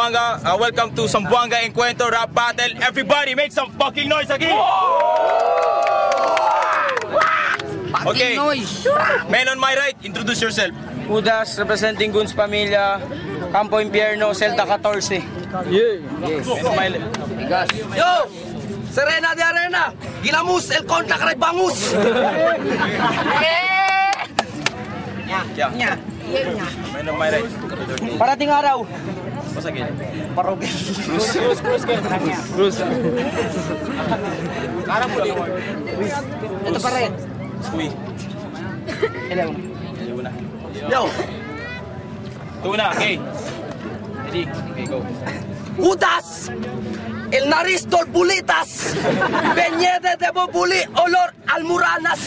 Zamboanga. Welcome to Zamboanga Encuentro Rap Battle. Everybody make some fucking noise again! Okay, man on my right, introduce yourself. Judas, representing Guns Pamilya, Campo Impierno, Celta 14. Yeah. Yes. Man on my left. Yo! Serena de Arena! Gilamus, el contra kay bangus! Yeah. Man on my right. Parating araw. Pasagin. Parogin. Cruz. Ito pa rin. Squee. Ilaw. Una. Yo! Tuna, okay. Ready? Okay, go. Judas! El nariz bulitas! Beñede de bubuli, olor almuranas!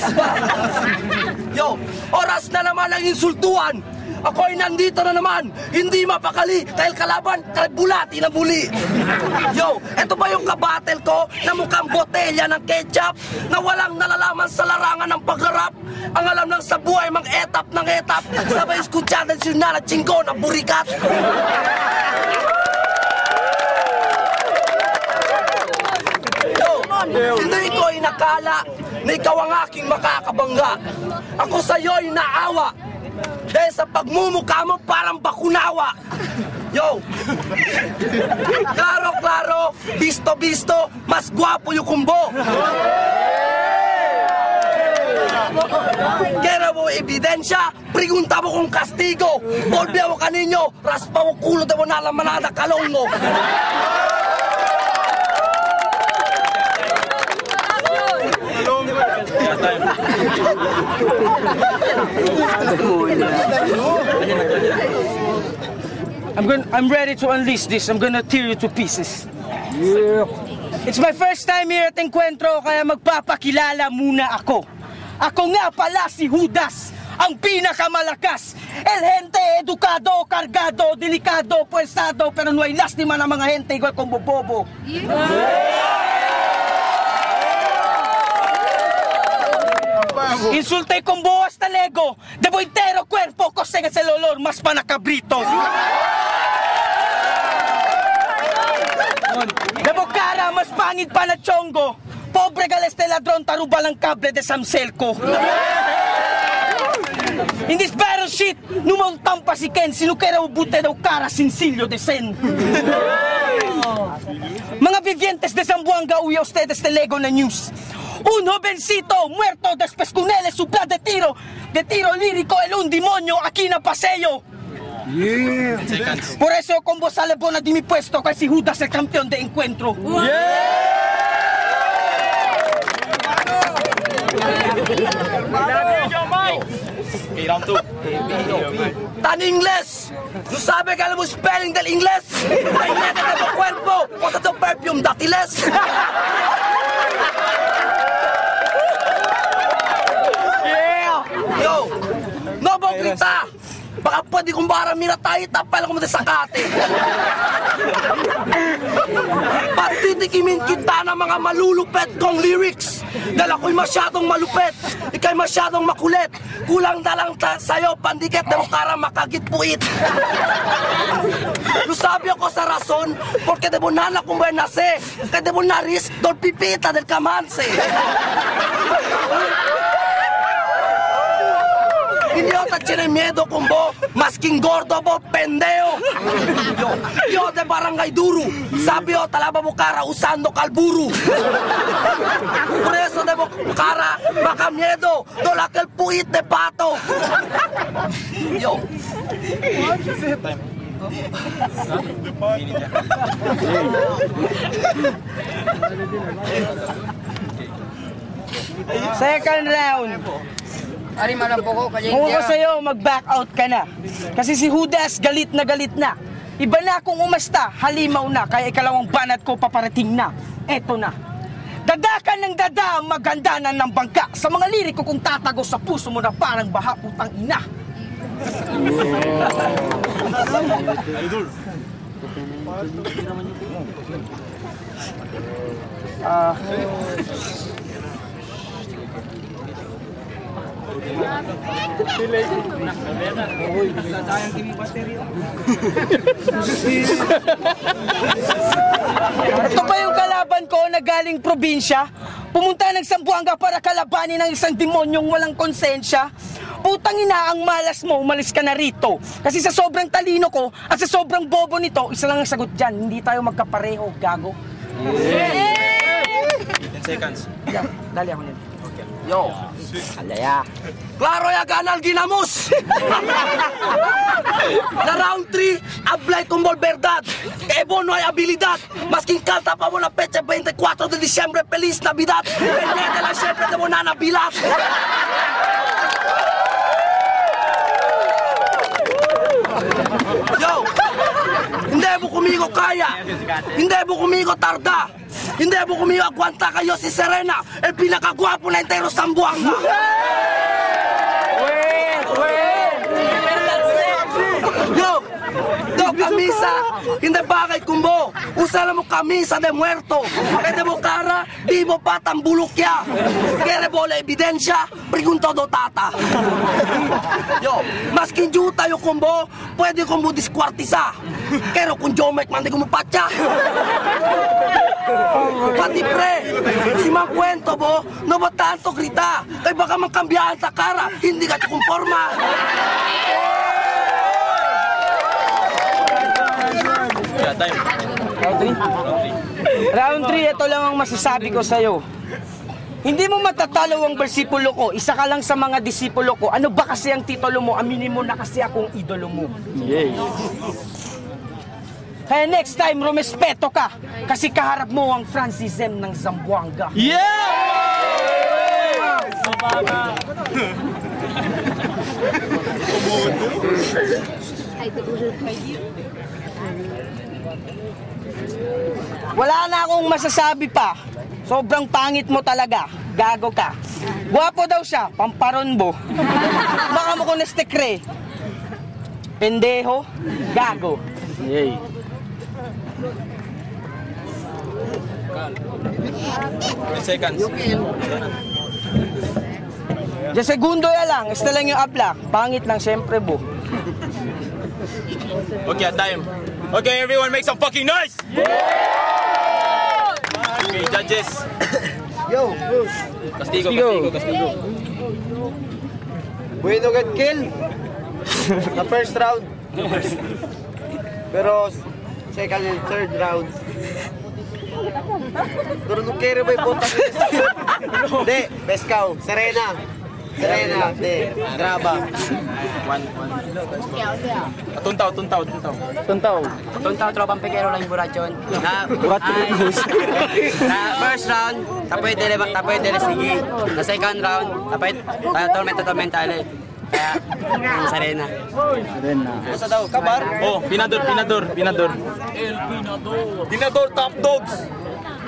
Yo! Oras na naman ang insultuan! Ako'y nandito na naman, hindi mapakali dahil kalaban, bulati na buli. Yo, eto ba yung kabattle ko na mukhang botelya ng ketchup na walang nalalaman sa larangan ng pagharap? Ang alam lang sa buhay, mang etap ng etap, sabay eskutsada si Nana Chingo na burikat. Yo, hindi ko inakala na ikaw ang aking makakabangga. Ako sa'yo'y naawa. Dahil sa pagmumukha mo parang bakunawa. Yo! Klaro, bisto, mas gwapo yung kumbo. Kera mo ebidensya, pregunta mo kung kastigo. Volve ako kaninyo, raspa mo kulo de mo nalamanada kalong mo. I'm ready to unleash this. I'm gonna tear you to pieces. Yeah. It's my first time here at Encuentro, kaya magpapakilala muna ako. Ako nga pala si Judas, ang pinakamalakas. El gente, edukado, kargado, delikado, puestado, pero no hay lastima ng mga gente igual como bobo. Insulté con boa hasta lego, debo entero cuerpo, cosegas el olor, más panacabrito. Debo cara, mas pangit pa na chongo. Pobre galeste ladrón, taruba ng kable de Samselco. In this battle shit, numontang pa si Ken, sinukera ubute daw cara, sinsilyo de Sen. Mga vivientes de Zamboanga, huya ustedes de Lego na news. Un jovencito muerto después con él su plan de tiro lírico, el un demonio aquí na paseo. Yeah. Por eso con vos sale bona di mi puesto, casi Judas el campeón de Encuentro. Okay, round 2. Tan Ingles! No sabe que alam mo spelling del Ingles? Mainete de tu cuerpo, cosa tu perfume datiles. Yo! No mo grita! Baka pwede kong baramina tayo, tapal ako mo sa Sakate. Patitikimin kita ng mga malulupet kong lyrics. Dahil ako'y masyadong malupet, ikay masyadong makulit. Kulang na lang sa'yo, pandikit na mukara makagitpuit. Lusabi ako sa rason, porque debo nana kung buhay nase, kaya debo naris, don pipita del camanse. Idiota tiene miedo kumbo, masking gordo bo pendeo. Yo de barangay duro, sabi o talaba mo kara usando kalburu. Por eso de mo kara maka miedo, dola que el puit de pato. Yo. Second round. Ari malam po ko kaya Kung ako sa'yo, mag-back out ka na. Kasi si Judas, galit na. Iba na akong umasta, halimaw na. Kaya ikalawang banat ko paparating na. Eto na. Dadakan ng dada, maganda na ng bangka. Sa mga liriko kung tatago sa puso mo na parang baha, putang ina. Idol. Ito pa yung kalaban ko na galing probinsya. Pumunta ng Zamboanga para kalabanin ng isang demonyong walang konsensya. Putang ina, ang malas mo, umalis ka na rito. Kasi sa sobrang talino ko at sa sobrang bobo nito, isa lang ang sagot dyan. Hindi tayo magkapareho, gago. 10 seconds. Yeah, dali ako nito. Yo, alaya. Klaro ya ganal ginamos. Na round 3, hablay tumbol verdad. Ebo no hay habilidad. Masking kanta pa mo na peche 24 de Diciembre, Feliz Navidad. Pendiente lang siyempre de mo na nabilat. Yo, hindi mo kumigo kaya. Hindi mo kumigo tarda. Hindi mo kumigo aguanta kayo si Serena, el pinakagwapo na entero Zamboanga. Yo, do camisa, hindi bagay kumbo. Usala mo camisa de muerto. Pwede mo cara, di mo patang bulukya. Kere bola ebidensya, pregunto do tata. Yo, maskin juta yung kumbo, pwede kumbo diskuartisa. Kero kung jomek mandi kumupatya. Pati pre, si mang kwento mo, no ba tanto grita? Kaya baka mangkambiyahan sa cara, hindi ka kumporma. Yeah, time. Round 3, ito lang ang masasabi ko sa'yo. Hindi mo matatalo ang bersipulo ko, isa ka lang sa mga disipulo ko. Ano ba kasi ang titulo mo? Aminin mo na kasi akong idolo mo. Yay. Kaya next time, rumespeto ka. Kasi kaharap mo ang Francisem ng Zamboanga. Wala na akong masasabi pa. Sobrang pangit mo talaga. Gago ka. Guwapo daw siya, pamparonbo. Baka mo ko nestekre. Pendeho, gago. Yay. Seconds. Diyan segundo ya lang, esta lang yung uplock. Pangit lang, syempre, bo. Okay, time. Okay, everyone make some fucking noise! Okay, judges. Yo, Castigo. bueno get kill. The first round. Pero second and third round. Pero nung kere ba yung bota? Hindi, Pescaw, Serena, de Graba. Tuntaw, tropang pekero lang yung burachon. Na first round, tapoy dele sige. Na second round, tapoy tormentale. Kaya, Serena. Basta daw, kabar? Oh, Pinador. Pinador top dogs.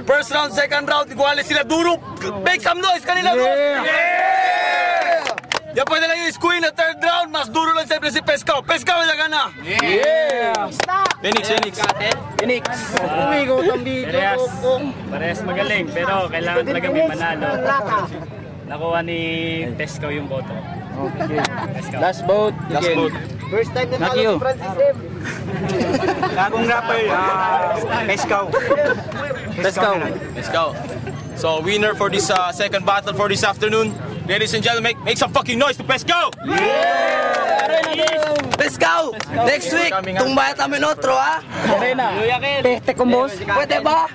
First round, second round, iguales sila duro. Make some noise kanila, bro. Yeah! Ya pwede lang yung squeen na third round, mas duro lang siyempre si Pescaw. Pescaw na gana. Phoenix. Umigo tang video. Parehas magaling, pero kailangan talaga may manalo. Nakuha ni Pescaw yung boto. Okay. Last vote. First time na talo si Francis M. Gagong rapper, Pescaw. So, winner for this second battle for this afternoon. Ladies and gentlemen, make some fucking noise to Pescaw! Pescaw, next week, tumbaya tayo otro, ha? Pete ko, boss. Pwede ba?